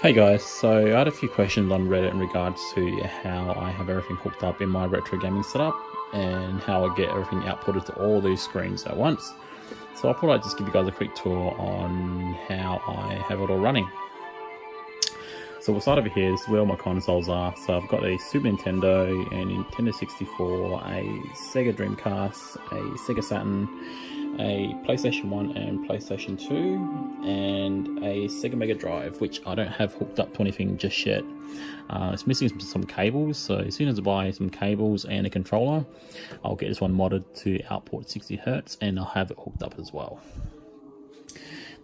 Hey guys, so I had a few questions on Reddit in regards to how I have everything hooked up in my retro gaming setup and how I get everything outputted to all these screens at once. So I thought I'd just give you guys a quick tour on how I have it all running. So we'll start over here. This is where all my consoles are. So I've got a Super Nintendo, a Nintendo 64, a Sega Dreamcast, a Sega Saturn, a PlayStation 1 and PlayStation 2, and a Sega Mega Drive, which I don't have hooked up to anything just yet. It's missing some cables, so as soon as I buy some cables and a controller, I'll get this one modded to output 60 Hz and I'll have it hooked up as well.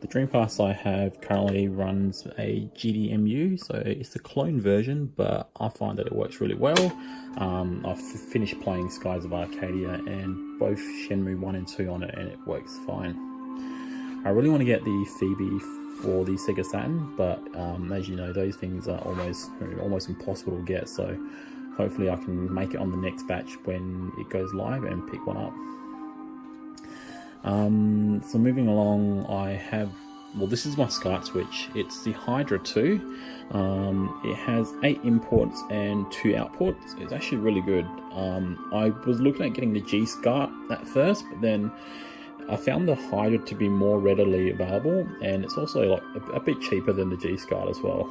The Dreamcast I have currently runs a GDMU, so it's the clone version, but I find that it works really well. I've finished playing Skies of Arcadia and both Shenmue 1 and 2 on it, and it works fine. I really want to get the Phoebe for the Sega Saturn, but as you know, those things are almost impossible to get, so hopefully I can make it on the next batch when it goes live and pick one up. So moving along, I have, well, this is my SCART switch. It's the Hydra 2. It has 8 inputs and 2 outputs. It's actually really good. I was looking at getting the G SCART at first, but then I found the Hydra to be more readily available, and it's also like a bit cheaper than the G SCART as well.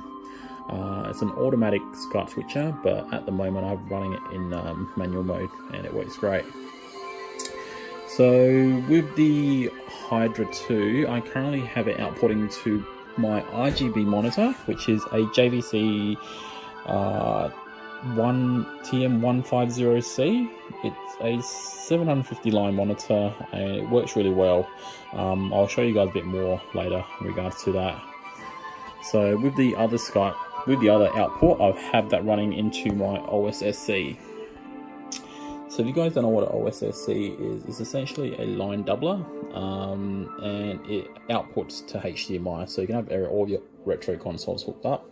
It's an automatic SCART switcher, but at the moment I'm running it in manual mode and it works great. So with the Hydra 2, I currently have it outputting to my RGB monitor, which is a JVC TM150C. It's a 750 line monitor and it works really well. I'll show you guys a bit more later in regards to that. So with the other output, I have that running into my OSSC. So if you guys don't know what an OSSC is, it's essentially a line doubler, and it outputs to HDMI. So you can have all your retro consoles hooked up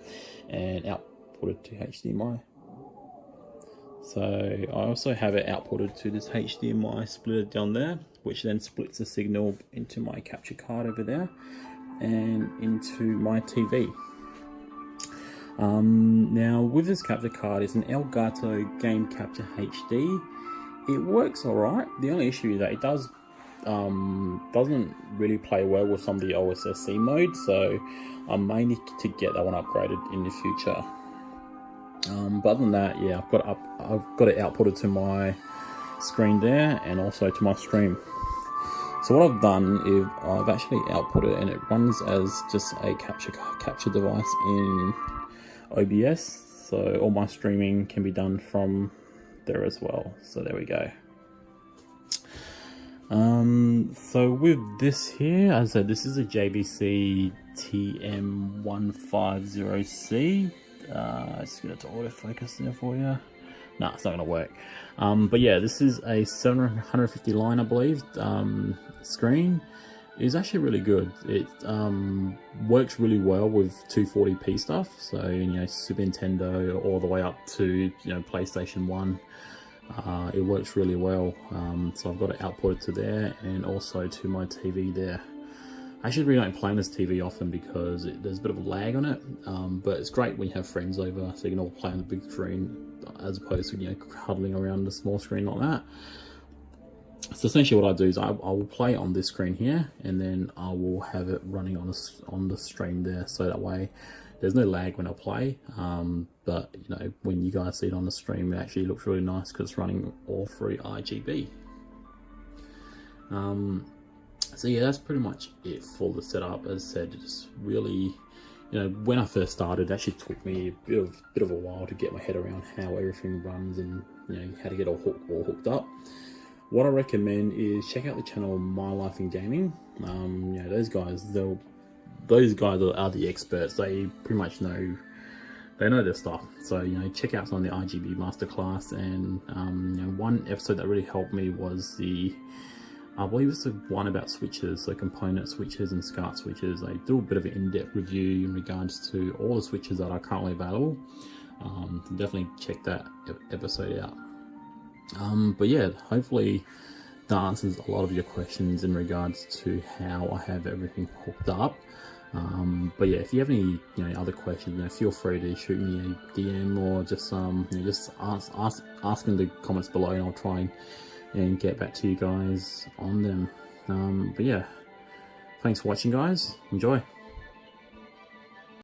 and output it to HDMI. So I also have it outputted to this HDMI splitter down there, which then splits the signal into my capture card over there and into my TV. Now with this capture card, it's an Elgato Game Capture HD. It works alright. The only issue is that it doesn't really play well with some of the OSSC modes, so I may need to get that one upgraded in the future. But other than that, yeah, I've got it outputted to my screen there and also to my stream. So what I've done is I've actually output it, and it runs as just a capture device in OBS. So all my streaming can be done from there as well. So there we go. So with this here, as I said, this is a JVC TM150C. Just get it to autofocus there for you. No, it's not gonna work. But yeah, this is a 750 line, I believe, screen. It's actually really good. It works really well with 240p stuff, so you know, Super Nintendo all the way up to PlayStation 1. It works really well. So I've got it outputted to there and also to my TV there. I actually really don't play on this TV often because there's a bit of a lag on it, but it's great when you have friends over, so you can all play on the big screen as opposed to huddling around the small screen like that. So essentially what I do is I will play on this screen here, and then I will have it running on the stream there, so that way there's no lag when I play. But when you guys see it on the stream, it actually looks really nice because it's running all through RGB. So yeah, that's pretty much it for the setup. As I said, it's really, when I first started, it actually took me a bit of a while to get my head around how everything runs and how to get all hooked up. What I recommend is check out the channel My Life in Gaming. Those guys are the experts. They pretty much know their stuff. So check out some of the RGB masterclass. And one episode that really helped me was I believe it's the one about switches, so component switches and SCART switches. They do a bit of an in-depth review in regards to all the switches that are currently available. So definitely check that episode out. But yeah, hopefully that answers a lot of your questions in regards to how I have everything hooked up. But yeah, if you have any other questions, feel free to shoot me a DM, or just just ask in the comments below, and I'll try and get back to you guys on them. But yeah, thanks for watching, guys. Enjoy.